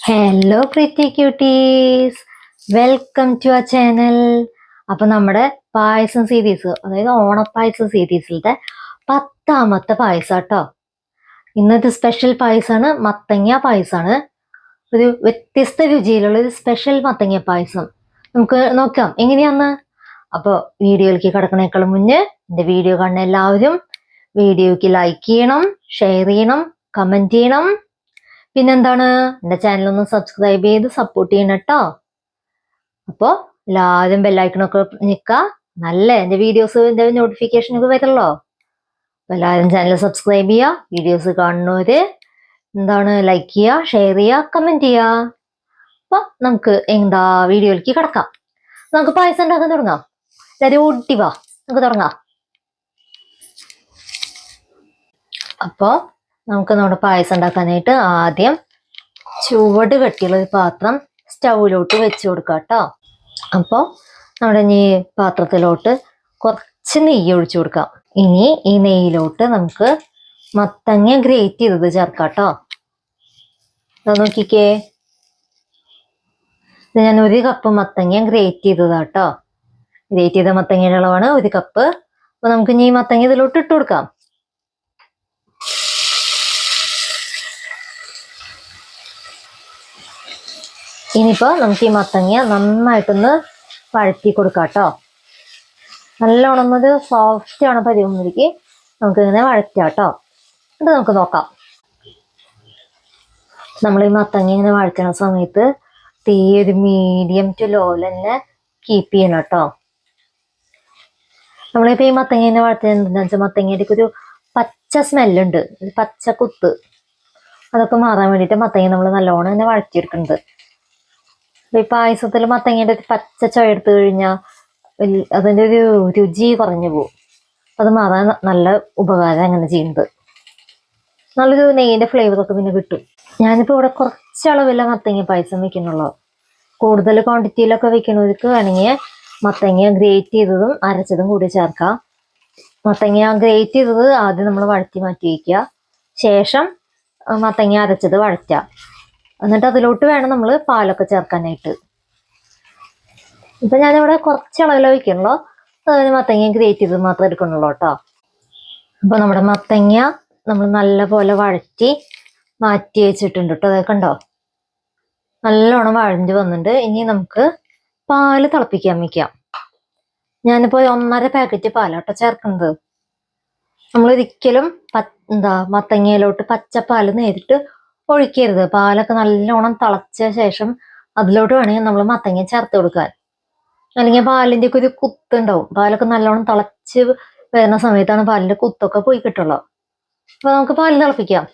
Hello pretty cuties, welcome to our channel. അപ്പൊ നമ്മുടെ പായസം series, അതായത് ഓണപ്പായസം സീരീസിലത്തെ 10ാമത്തെ പായസം കേട്ടോ. ഇന്നത്തെ സ്പെഷ്യൽ പായസമാണ്, മത്തങ്ങ പായസമാണ്. ഒരു വ്യത്യസ്ത രുചിയിലുള്ള ഒരു സ്പെഷ്യൽ മത്തങ്ങ പായസം. നമുക്ക് നോക്കാം എങ്ങനെയാന്ന്. അപ്പോൾ വീഡിയോയിലേക്ക് കിടക്കണേക്കാളും മുന്നേ എൻ്റെ വീഡിയോ കാണുന്ന എല്ലാവരും വീഡിയോയ്ക്ക് ലൈക്ക് ചെയ്യണം, ഷെയർ ചെയ്യണം, കമന്റ് ചെയ്യണം. പിന്നെന്താണ്, എൻ്റെ ചാനലൊന്ന് സബ്സ്ക്രൈബ് ചെയ്ത് സപ്പോർട്ട് ചെയ്യണം കേട്ടോ. അപ്പോൾ എല്ലാവരും ബെല്ലൈക്കണൊക്കെ നിൽക്കുക, നല്ല എൻ്റെ വീഡിയോസിൻ്റെ നോട്ടിഫിക്കേഷനൊക്കെ വരുമല്ലോ. അപ്പോൾ എല്ലാവരും ചാനൽ സബ്സ്ക്രൈബ് ചെയ്യുക, വീഡിയോസ് കാണുന്നവര് ലൈക്ക് ചെയ്യുക, ഷെയർ ചെയ്യുക, കമന്റ് ചെയ്യുക. അപ്പോൾ നമുക്ക് വീഡിയോയിലേക്ക് കിടക്കാം. നമുക്ക് പായസം ഉണ്ടാക്കാൻ തുടങ്ങാം. എല്ലാവരും ഓടി വാ, നമുക്ക് തുടങ്ങാം. അപ്പോൾ നമുക്ക് നമ്മുടെ പായസം ഉണ്ടാക്കാനായിട്ട് ആദ്യം ചുവട് കെട്ടിയുള്ള ഒരു പാത്രം സ്റ്റൗവിലോട്ട് വെച്ച് കൊടുക്കാം കേട്ടോ. അപ്പോൾ നമ്മുടെ ഈ പാത്രത്തിലോട്ട് കുറച്ച് നെയ്യ് ഒഴിച്ചു കൊടുക്കാം. ഇനി ഈ നെയ്യിലോട്ട് നമുക്ക് മത്തങ്ങ ഗ്രേറ്റ് ചെയ്തത് ചേർക്കാം കേട്ടോ. അത് നോക്കിക്കേ, ഇത് ഞാൻ 1 കപ്പ് മത്തങ്ങ ഗ്രേറ്റ് ചെയ്തതാട്ടോ. ഗ്രേറ്റ് ചെയ്ത മത്തങ്ങയുടെ അളവാണ് 1 കപ്പ്. അപ്പോൾ നമുക്ക് ഇനി ഈ മത്തങ്ങ ഇതിലോട്ട് ഇട്ട് കൊടുക്കാം. ഇനിയിപ്പോൾ നമുക്ക് ഈ മത്തങ്ങ നന്നായിട്ടൊന്ന് വഴറ്റി കൊടുക്കാം കേട്ടോ. നല്ലോണം ഒരു സോഫ്റ്റ് ആണ് പരുവത്തിലേക്ക് നമുക്കിങ്ങനെ വഴറ്റാം കേട്ടോ. എന്നിട്ട് നമുക്ക് നോക്കാം. നമ്മൾ ഈ മത്തങ്ങ ഇങ്ങനെ വഴറ്റുന്ന സമയത്ത് തീ ഒരു മീഡിയം ടു ലോയിൽ തന്നെ കീപ്പ് ചെയ്യണം കേട്ടോ. നമ്മളിപ്പോൾ ഈ മത്തങ്ങ ഇങ്ങനെ വഴറ്റുന്നത് എന്താണെന്ന് വെച്ചാൽ മത്തങ്ങയുടെ ഒരു പച്ച സ്മെല്ലുണ്ട്, ഒരു പച്ച കുത്ത്, അതൊക്കെ മാറാൻ വേണ്ടിയിട്ട് മത്തങ്ങ നമ്മൾ നല്ലോണം ഇങ്ങനെ വഴറ്റിയെടുക്കുന്നുണ്ട്. ഈ പായസത്തിൽ മത്തങ്ങയുടെ പച്ച ചുവ എടുത്തു കഴിഞ്ഞാൽ അതിൻ്റെ ഒരു രുചി കുറഞ്ഞു പോകും. അത് മാറാൻ നല്ല ഉപകാരം അങ്ങനെ ചെയ്യുന്നത്. നല്ലൊരു നെയ്യിൻ്റെ ഫ്ലേവറൊക്കെ പിന്നെ കിട്ടും. ഞാനിപ്പോൾ ഇവിടെ കുറച്ച് അളവില്ല മത്തങ്ങ പായസം വെക്കുന്നുള്ളൂ. കൂടുതൽ ക്വാണ്ടിറ്റിയിലൊക്കെ വെക്കുന്നവർക്ക് വേണമെങ്കിൽ മത്തങ്ങ ഗ്രേറ്റ് ചെയ്തതും അരച്ചതും കൂടി ചേർക്കാം. മത്തങ്ങ ഗ്രേറ്റ് ചെയ്തത് ആദ്യം നമ്മൾ വഴറ്റി മാറ്റി വയ്ക്കുക, ശേഷം മത്തങ്ങ അരച്ചത് വഴറ്റുക. എന്നിട്ട് അതിലോട്ട് വേണം നമ്മൾ പാലൊക്കെ ചേർക്കാനായിട്ട്. ഇപ്പം ഞാനിവിടെ കുറച്ച് അളവില വയ്ക്കണല്ലോ, അതിന് മത്തങ്ങ ഗ്രേറ്റ് ചെയ്ത് മാത്രം എടുക്കണുള്ളൂ കേട്ടോ. അപ്പോൾ നമ്മുടെ മത്തങ്ങ നമ്മൾ നല്ല പോലെ വഴറ്റി മാറ്റി വെച്ചിട്ടുണ്ട് കേട്ടോ. അതൊക്കെ ഉണ്ടോ, നല്ലോണം വഴഞ്ഞ് വന്നിട്ടുണ്ട്. ഇനി നമുക്ക് പാല് തിളപ്പിക്കാൻ വയ്ക്കാം. ഞാനിപ്പോൾ 1.5 പാക്കറ്റ് പാലാട്ടോ ചേർക്കുന്നത്. നമ്മളൊരിക്കലും മത്തങ്ങയിലോട്ട് പച്ചപ്പാൽ നേരിട്ട് ഒഴിക്കരുത്. പാലൊക്കെ നല്ലോണം തിളച്ച ശേഷം അതിലോട്ട് വേണമെങ്കിൽ നമ്മൾ മത്തങ്ങ ചേർത്ത് കൊടുക്കാൻ, അല്ലെങ്കിൽ പാലിൻ്റെ ഒക്കെ ഒരു കുത്തുണ്ടാവും. പാലൊക്കെ നല്ലോണം തിളച്ച് വരുന്ന സമയത്താണ് പാലിൻ്റെ കുത്തൊക്കെ പോയി കിട്ടുള്ളൂ. അപ്പോൾ നമുക്ക് പാല് തിളപ്പിക്കാം.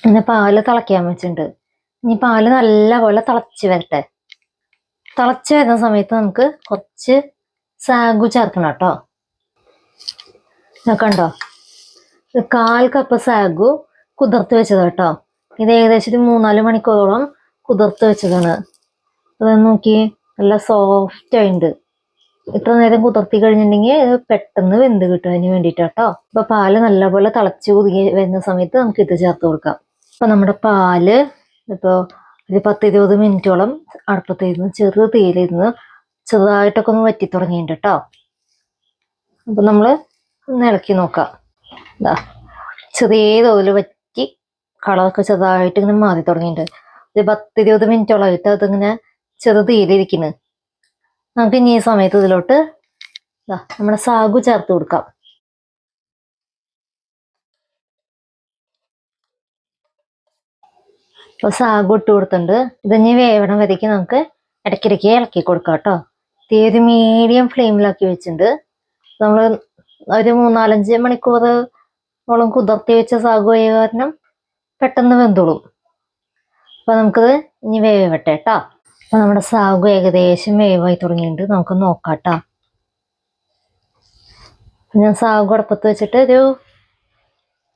പിന്നെ പാല് തിളയ്ക്കാൻ വെച്ചിട്ടുണ്ട്. ഇനി പാല് നല്ലപോലെ തിളച്ച് വരട്ടെ. തിളച്ച് വരുന്ന സമയത്ത് നമുക്ക് കുറച്ച് സാഗു ചേർക്കണം കേട്ടോ. കണ്ടോ, 1/4 കപ്പ് സാഗു കുതിർത്ത് വെച്ചത് കേട്ടോ. ഇത് ഏകദേശം ഒരു 3-4 മണിക്കൂറോളം കുതിർത്ത് വെച്ചതാണ്. അത് നോക്കി, നല്ല സോഫ്റ്റ് ആയിട്ടുണ്ട്. ഇത്ര നേരം കുതിർത്തി കഴിഞ്ഞിട്ടുണ്ടെങ്കിൽ പെട്ടെന്ന് വെന്ത് കിട്ടും, അതിന് വേണ്ടിയിട്ട് കേട്ടോ. അപ്പൊ പാല് നല്ലപോലെ തിളച്ച് കുതിങ്ങി വരുന്ന സമയത്ത് നമുക്ക് ഇത് ചേർത്ത് കൊടുക്കാം. അപ്പൊ നമ്മുടെ പാല് ഇപ്പോൾ ഒരു 10-20 മിനിറ്റോളം അടുപ്പത്തിരുന്ന് ചെറു തീയിലിരുന്ന് ചെറുതായിട്ടൊക്കെ ഒന്ന് വറ്റി തുടങ്ങിയിട്ടുണ്ട് കേട്ടോ. അപ്പൊ നമ്മൾ ഒന്ന് ഇളക്കി നോക്കാം. ചെറിയ തോതിൽ വറ്റി കളറൊക്കെ ചെറുതായിട്ട് ഇങ്ങനെ മാറി തുടങ്ങിയിട്ടുണ്ട്. ഒരു 10-20 മിനിറ്റോളമായിട്ട് അതിങ്ങനെ ചെറു തീയിലിരിക്കുന്നത്. നമുക്ക് ഇനി ഈ സമയത്ത് ഇതിലോട്ട് നമ്മുടെ സാഗു ചേർത്ത് കൊടുക്കാം. അപ്പോൾ സാഗു ഇട്ട് കൊടുത്തിട്ടുണ്ട്. ഇതിനി വേവണം വരയ്ക്ക് നമുക്ക് ഇടയ്ക്കിടയ്ക്ക് ഇളക്കി കൊടുക്കാം കേട്ടോ. തീ ഒരു മീഡിയം ഫ്ലെയിമിലാക്കി വെച്ചിട്ടുണ്ട്. നമ്മൾ ഒരു 3-4-5 മണിക്കൂറോളം കുതിർത്തി വെച്ച സാഗു ആയ കാരണം പെട്ടെന്ന് വെന്തോളും. അപ്പോൾ നമുക്കിത് ഇനി വേവട്ടെ കേട്ടോ. അപ്പോൾ നമ്മുടെ സാഗു ഏകദേശം വേവായി തുടങ്ങിയിട്ടുണ്ട്. നമുക്ക് നോക്കാം കേട്ടോ. ഞാൻ സാഗു അടുപ്പത്ത് വെച്ചിട്ട് ഒരു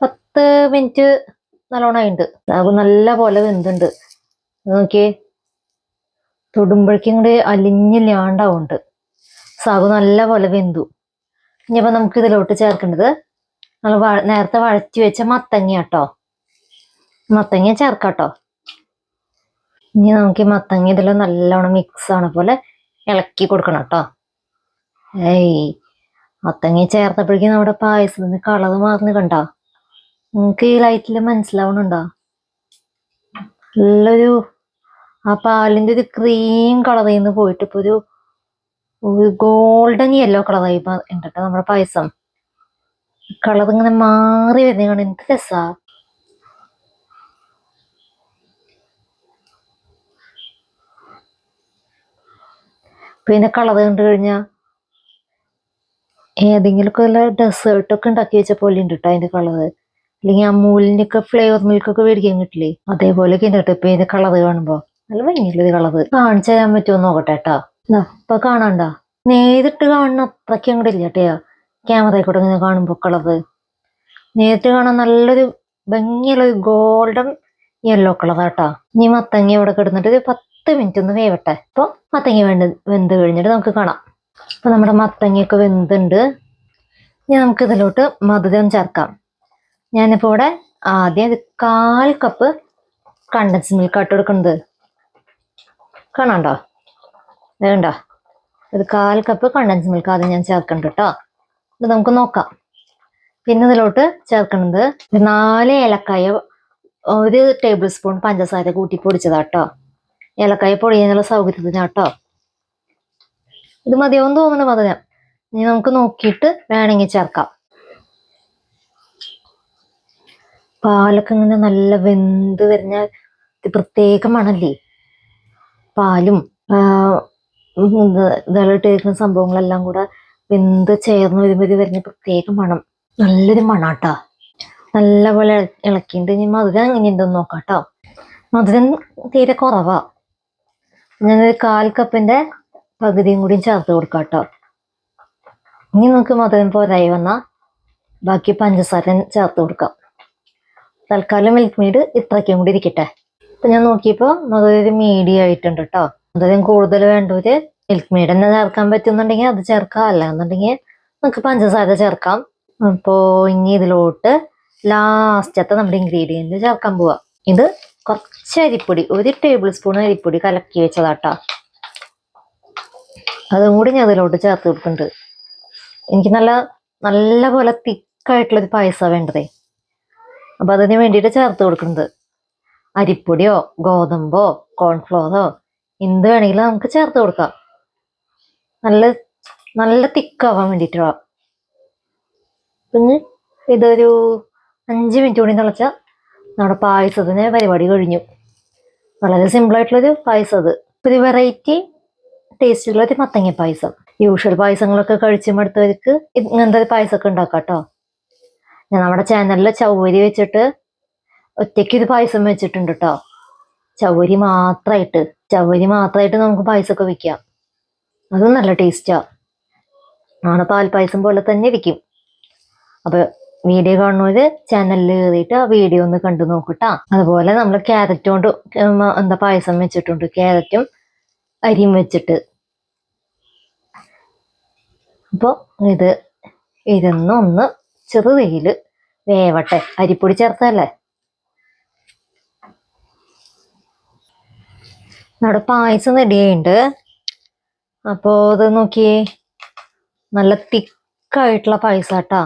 10 മിനിറ്റ് നല്ലോണമായിട്ടുണ്ട്. സാഗു നല്ല പോലെ വെന്തുണ്ട്. നോക്കിയേ, തൊടുമ്പോഴേക്കും കൂടി അലിഞ്ഞില്ലാണ്ടാവുന്നുണ്ട്. സാഗു നല്ല പോലെ വെന്തു. ഇനിയിപ്പോൾ നമുക്ക് ഇതിലോട്ട് ചേർക്കേണ്ടത് നമ്മൾ നേരത്തെ വഴറ്റി വെച്ച മത്തങ്ങ കേട്ടോ. മത്തങ്ങ ചേർക്കാട്ടോ. ഇനി നമുക്ക് ഈ മത്തങ്ങ ഇതിൽ നല്ലോണം മിക്സ് ആണ പോലെ ഇളക്കി കൊടുക്കണം കേട്ടോ. മത്തങ്ങ ചേർത്തപ്പോഴേക്കും നമ്മുടെ പായസത്തിന് കളർ മാറുന്ന കണ്ടോ? നിങ്ങൾക്ക് ഈ ലൈറ്റിൽ മനസ്സിലാവണുണ്ടോ? നല്ലൊരു ആ പാലിന്റെ ഒരു ക്രീം കളറിൽ നിന്ന് പോയിട്ട് ഇപ്പൊ ഒരു ഗോൾഡൻ യെല്ലോ കളറായി ഉണ്ടട്ടോ നമ്മുടെ പായസം. കളർ ഇങ്ങനെ മാറി വരുന്ന എന്ത് രസാ. പിന്നെ കളർ കണ്ടു കഴിഞ്ഞാൽ ഏതെങ്കിലുമൊക്കെ വല്ല ഡെസേർട്ടൊക്കെ ഉണ്ടാക്കി വെച്ച പോലെ ഉണ്ട് കേട്ടോ അതിന്റെ കളറ്. അല്ലെങ്കിൽ അമൂലിന്റെ ഒക്കെ ഫ്ലേവർ മിൽക്കൊക്കെ മേടിക്കാൻ കിട്ടില്ലേ, അതേപോലെയൊക്കെ ഉണ്ട് കേട്ടോ ഇപ്പൊ ഇതിന്റെ കളറ് കാണുമ്പോ. നല്ല ഭംഗിയുള്ളത് കളറ്. കാണിച്ചു തരാൻ പറ്റുമോ നോക്കട്ടെ കേട്ടോ. ഇപ്പൊ കാണാണ്ട, നേരിട്ട് കാണുന്ന അത്രയ്ക്ക് അങ്ങോട്ട് ഇല്ല കേട്ടോ ക്യാമറയിൽ കൂടെ ഇങ്ങനെ കാണുമ്പോ കളറ്. നേരിട്ട് കാണാൻ നല്ലൊരു ഭംഗിയുള്ളൊരു ഗോൾഡൻ യെല്ലോ കളറാട്ടോ. ഇനി മത്തങ്ങ ഇവിടെ കിടന്നിട്ട് ഒരു 10 മിനിറ്റ് ഒന്ന് വേവട്ടെ. അപ്പൊ മത്തങ്ങ വെന്ത് കഴിഞ്ഞിട്ട് നമുക്ക് കാണാം. അപ്പൊ നമ്മുടെ മത്തങ്ങയൊക്കെ വെന്തുണ്ട്. ഇനി നമുക്ക് ഇതിലോട്ട് മധുരം ചേർക്കാം. ഞാനിപ്പോ ഇവിടെ ആദ്യം 1/4 കപ്പ് കണ്ടൻസ് മിൽക്ക് ഇട്ട് കൊടുക്കുന്നത് കാണാണ്ടോ? വേണ്ട, 1/4 കപ്പ് കണ്ടൻസ് മിൽക്ക് ആദ്യം ഞാൻ ചേർക്കണ്ട കേട്ടോ. ഇത് നമുക്ക് നോക്കാം. പിന്നെ ഇതിലോട്ട് ചേർക്കുന്നത് 4 ഏലക്കായ, 1 ടേബിൾ സ്പൂൺ പഞ്ചസാര കൂട്ടി പൊടിച്ചതാട്ടോ. ഏലക്കായ പൊടിയാനുള്ള സൗകര്യത്തിനാട്ടോ. ഇത് മതിയാവും തോന്നുന്നു മധുരം. ഇനി നമുക്ക് നോക്കിയിട്ട് വേണമെങ്കിൽ ചേർക്കാം. പാലൊക്കെ ഇങ്ങനെ നല്ല വെന്ത് വരുന്ന പ്രത്യേക മണല്ലേ. പാലും ഇതേക്കുന്ന സംഭവങ്ങളെല്ലാം കൂടെ വെന്ത് ചേർന്ന് വരുമ്പോൾ വരുന്ന പ്രത്യേക മണം. നല്ലൊരു മണാട്ടോ. നല്ലപോലെ ഇളക്കിണ്ട്. ഇനി മധുരം എങ്ങനെയുണ്ടെന്ന് നോക്കാട്ടോ. മധുരം തീരെ കുറവാ. ഞാനൊരു 1/4 കപ്പിന്റെ പകുതിയും കൂടി ചേർത്ത് കൊടുക്കാം കേട്ടോ. ഇനി നമുക്ക് മധുരം പോരായി വന്നാൽ ബാക്കി പഞ്ചസാര ചേർത്ത് കൊടുക്കാം. തൽക്കാലം മിൽക്ക് മെയ്ഡ് ഇത്രയ്ക്കും കൂടി ഇരിക്കട്ടെ. ഇപ്പൊ ഞാൻ നോക്കിയപ്പോൾ മധുരം മീഡിയം ആയിട്ടുണ്ട് കേട്ടോ. മധുരം കൂടുതൽ വേണ്ടവര് മിൽക്ക് മെയ്ഡ് തന്നെ ചേർക്കാൻ പറ്റുന്നുണ്ടെങ്കിൽ അത് ചേർക്കാം, അല്ലാന്നുണ്ടെങ്കിൽ നമുക്ക് പഞ്ചസാര ചേർക്കാം. അപ്പോ ഇനി ഇതിലോട്ട് ലാസ്റ്റത്തെ നമ്മുടെ ഇൻഗ്രീഡിയന്റ് ചേർക്കാൻ പോവാ. ഇത് കുറച്ച് അരിപ്പൊടി, 1 ടേബിൾ സ്പൂൺ അരിപ്പൊടി കലക്കി വെച്ചതാട്ടോ. അതും കൂടി ഞാൻ അതിലോട്ട് ചേർത്ത് കൊടുക്കുന്നുണ്ട്. എനിക്ക് നല്ല പോലെ തിക്കായിട്ടുള്ളൊരു പായസമാണ് വേണ്ടതേ. അപ്പൊ അതിന് വേണ്ടിയിട്ട് ചേർത്ത് കൊടുക്കുന്നത് അരിപ്പൊടിയോ ഗോതമ്പോ കോൺഫ്ലോറോ എന്ത് വേണമെങ്കിലും നമുക്ക് ചേർത്ത് കൊടുക്കാം. നല്ല തിക്കാവാൻ വേണ്ടിയിട്ടാ. പിന്നെ ഇതൊരു 5 മിനിറ്റ് കൂടി തിളച്ച നമ്മുടെ പായസത്തിന് പരിപാടി കഴിഞ്ഞു. വളരെ സിമ്പിളായിട്ടുള്ളൊരു പായസം. അത് ഒരു വെറൈറ്റി ടേസ്റ്റുള്ളൊരു മത്തങ്ങ പായസം. യൂഷ്വൽ പായസങ്ങളൊക്കെ കഴിച്ചു മടുത്തവർക്ക് ഇങ്ങനത്തെ ഒരു പായസമൊക്കെ ഉണ്ടാക്കാം കേട്ടോ. ഞാൻ നമ്മുടെ ചാനലിൽ ചവ്വരി വെച്ചിട്ട് ഒറ്റയ്ക്ക് ഒരു പായസം വെച്ചിട്ടുണ്ട് കേട്ടോ. ചവ്വരി മാത്രമായിട്ട് നമുക്ക് പായസമൊക്കെ വെക്കാം. അതും നല്ല ടേസ്റ്റാ. ആണ് പാൽപ്പായസം പോലെ തന്നെ ഇരിക്കും. അപ്പൊ വീഡിയോ കാണുന്നവര് ചാനലിൽ കയറിയിട്ട് ആ വീഡിയോ ഒന്ന് കണ്ടു നോക്കട്ടാ. അതുപോലെ നമ്മൾ ക്യാരറ്റ് കൊണ്ട് പായസം വെച്ചിട്ടുണ്ട്. ക്യാരറ്റും അരിയും വെച്ചിട്ട്. അപ്പോൾ ഇതൊന്ന് ചെറുതീയില് വേവട്ടെ. അരിപ്പൊടി ചേർത്തല്ലേ. നമ്മുടെ പായസം റെഡിയായിട്ടുണ്ട്. അപ്പോ ഇത് നോക്കിയേ, നല്ല തിക്കായിട്ടുള്ള പായസാട്ടാ.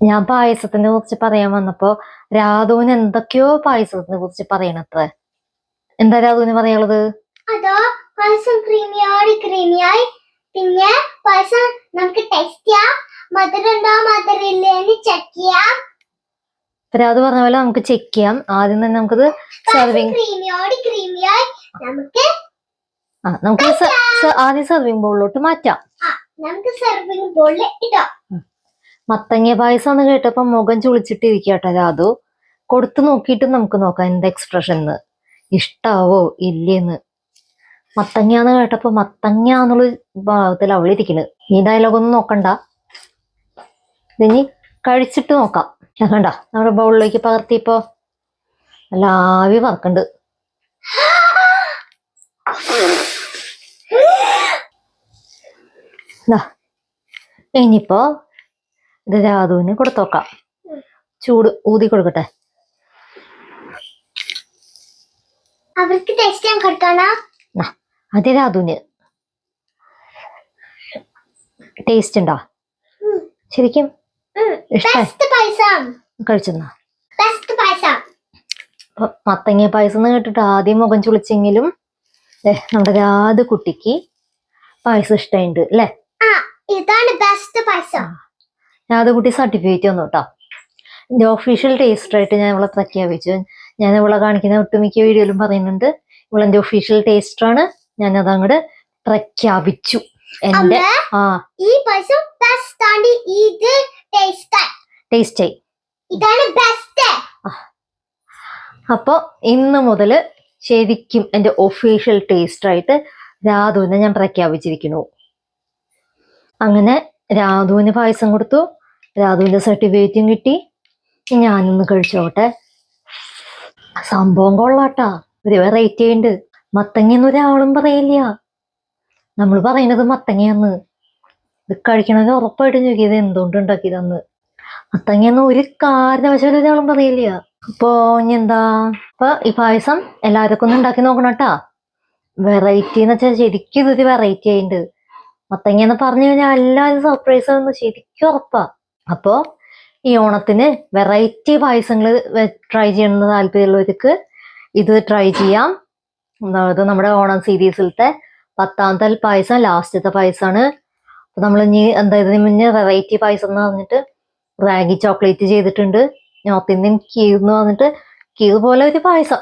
ഞാൻ പായസത്തിനെ കുറിച്ച് പറയാൻ വന്നപ്പോ രാധുവിന് എന്തൊക്കെയോ പായസത്തിനെ കുറിച്ച് പറയണത്രേ. എന്താ രാധുവിന് പറയാനുള്ളത്? അതോ പായസം ക്രീമിയായി. പിന്നെ പായസം നമുക്ക് ടേസ്റ്റ് ചെയ്യാം. മധുരണ്ടോ മധുരമില്ലേന്ന് ചെക്ക് ചെയ്യാം. രാധു പറഞ്ഞ പോലെ നമുക്ക് ചെക്ക് ചെയ്യാം. ആദ്യം തന്നെ നമുക്കത് ക്രീമിയായി നമുക്ക് ആദ്യം സെർവിങ് ബോളിലോട്ട് മാറ്റാം. നമുക്ക് സെർവിങ് ബോളിൽ ഇടാം. മത്തങ്ങ പായസം എന്ന് കേട്ടപ്പോ മുഖം ചുളിച്ചിട്ടിരിക്കട്ടെ രാധു. കൊടുത്തു നോക്കിയിട്ട് നമുക്ക് നോക്കാം എന്താ എക്സ്പ്രഷൻ എന്ന്, ഇഷ്ടാവോ ഇല്ലേന്ന്. മത്തങ്ങാന്ന് കേട്ടപ്പോ മത്തങ്ങ എന്നുള്ള ഭാഗത്തിൽ അവളിരിക്കണ്. ഈ ഡയലോഗൊന്നും നോക്കണ്ട, ഇനി കഴിച്ചിട്ട് നോക്കാം. കണ്ട നമ്മുടെ ബൗളിലേക്ക് പകർത്തിയപ്പോ നല്ല ആവി പറക്കണ്ട്. ദാ, ഇനിയിപ്പോ ഇത് രാധുവിന് കൊടുത്തോക്കാം. ചൂട് ഊതി കൊടുക്കട്ടെ. അവർക്ക് ടേസ്റ്റ് ചെയ്യാൻ കൊടുക്കാണോ? അത് രാധുവിന് ടേസ്റ്റ് ഉണ്ടോ ശരിക്കും? ഇഷ്ടമായി ബെസ്റ്റ് പായസം. കഴിച്ചെന്നാ? ബെസ്റ്റ് പായസം. അപ്പൊ മത്തങ്ങ പായസം എന്ന് കേട്ടിട്ട് ആദ്യം മുഖം ചുളിച്ചെങ്കിലും നമ്മുടെ രാധു കുട്ടിക്ക് പായസം ഇഷ്ടമായിട്ടുണ്ട് അല്ലേ? ആ, ഇതാണ് ബെസ്റ്റ് പായസം. രാധു കുട്ടി സർട്ടിഫിക്കറ്റ് വന്നു കേട്ടോ. എൻ്റെ ഒഫീഷ്യൽ ടേസ്റ്റർ ആയിട്ട് ഞാൻ ഇവളെ പ്രഖ്യാപിച്ചു. ഞാൻ ഇവളെ കാണിക്കുന്ന ഒട്ടുമിക്ക വീഡിയോയിലും പറയുന്നുണ്ട് ഇവളെന്റെ ഒഫീഷ്യൽ ടേസ്റ്റർ ആണ്. ഞാൻ അതങ്ങോട്ട് പ്രഖ്യാപിച്ചു. എന്റെ ഈ പായസം ബെസ്റ്റ് ആണ്. ഇത് ടേസ്റ്റ് ആയി. ഇതാണ് ബെസ്റ്റ്. അപ്പൊ ഇന്ന് മുതല് ശരിക്കും എന്റെ ഒഫീഷ്യൽ ടേസ്റ്റർ ആയിട്ട് രാധുവിനെ ഞാൻ പ്രഖ്യാപിച്ചിരിക്കുന്നു. അങ്ങനെ രാധുവിന് പായസം കൊടുത്തു. രാധുവിന്റെ സർട്ടിഫിക്കറ്റും കിട്ടി. ഞാനൊന്ന് കഴിച്ചോട്ടെ. സംഭവം കൊള്ളാട്ടാ. ഒരു വെറൈറ്റി ഉണ്ട്. മത്തങ്ങയെന്ന് ഒരാളും പറയില്ല. നമ്മൾ പറയുന്നത് മത്തങ്ങയാന്ന്. ഇത് കഴിക്കണമെങ്കിൽ ഉറപ്പായിട്ടും ചോദിക്കിയത് എന്തുകൊണ്ട് ഉണ്ടാക്കിയതെന്ന്. മത്തങ്ങയെന്ന് ഒരു കാരണവശാലും ഒരാളും പറയില്ല. അപ്പൊ ഇനി എന്താ, അപ്പൊ ഈ പായസം എല്ലാവർക്കും ഒന്ന് ഉണ്ടാക്കി നോക്കണം കേട്ടാ. വെറൈറ്റി എന്ന് വെച്ചാൽ ശരിക്കും ഇതൊരു വെറൈറ്റി ആയിട്ടുണ്ട്. മത്തങ്ങയെന്ന് പറഞ്ഞു കഴിഞ്ഞാൽ എല്ലാവരും സർപ്രൈസ് ആണെന്ന് ശരിക്കും ഉറപ്പാ. അപ്പോ ഈ ഓണത്തിന് വെറൈറ്റി പായസങ്ങൾ ട്രൈ ചെയ്യണമെന്ന് താല്പര്യമുള്ളവർക്ക് ഇത് ട്രൈ ചെയ്യാം. ഇത് നമ്മുടെ ഓണം സീരീസിലത്തെ 10ാമത്തെ പായസം, ലാസ്റ്റത്തെ പായസമാണ്. അപ്പൊ നമ്മൾ ഇനി എന്താ ഇതിന് മുന്നേ വെറൈറ്റി പായസം എന്ന് പറഞ്ഞിട്ട് റാഗി ചോക്ലേറ്റ് ചെയ്തിട്ടുണ്ട്. നോർത്ത് ഇന്ത്യൻ കീർ എന്ന് പറഞ്ഞിട്ട് കീർ പോലെ ഒരു പായസം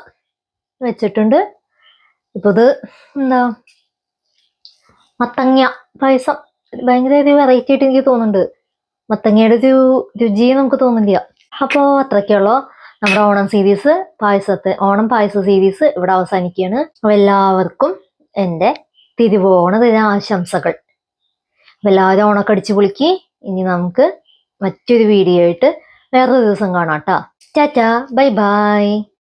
വെച്ചിട്ടുണ്ട്. ഇപ്പൊ ഇത് എന്താ മത്തങ്ങ പായസം ഭയങ്കര ഒരു വെറൈറ്റി ആയിട്ട് എനിക്ക് തോന്നുന്നുണ്ട്. മത്തങ്ങയുടെ ഒരു രുചി നമുക്ക് തോന്നില്ല. അപ്പോൾ അത്രയ്ക്കുള്ളൂ നമ്മുടെ ഓണം സീരീസ്, ഓണം പായസ സീരീസ് ഇവിടെ അവസാനിക്കുകയാണ്. അപ്പൊ എല്ലാവർക്കും എൻ്റെ തിരുവോണ ദിന ആശംസകൾ. എല്ലാവരും ഓണമൊക്കെ അടിച്ചു പൊളിക്ക്. ഇനി നമുക്ക് മറ്റൊരു വീഡിയോ ആയിട്ട് വേറൊരു ദിവസം കാണാം ട്ടാ. Tata, bye bye.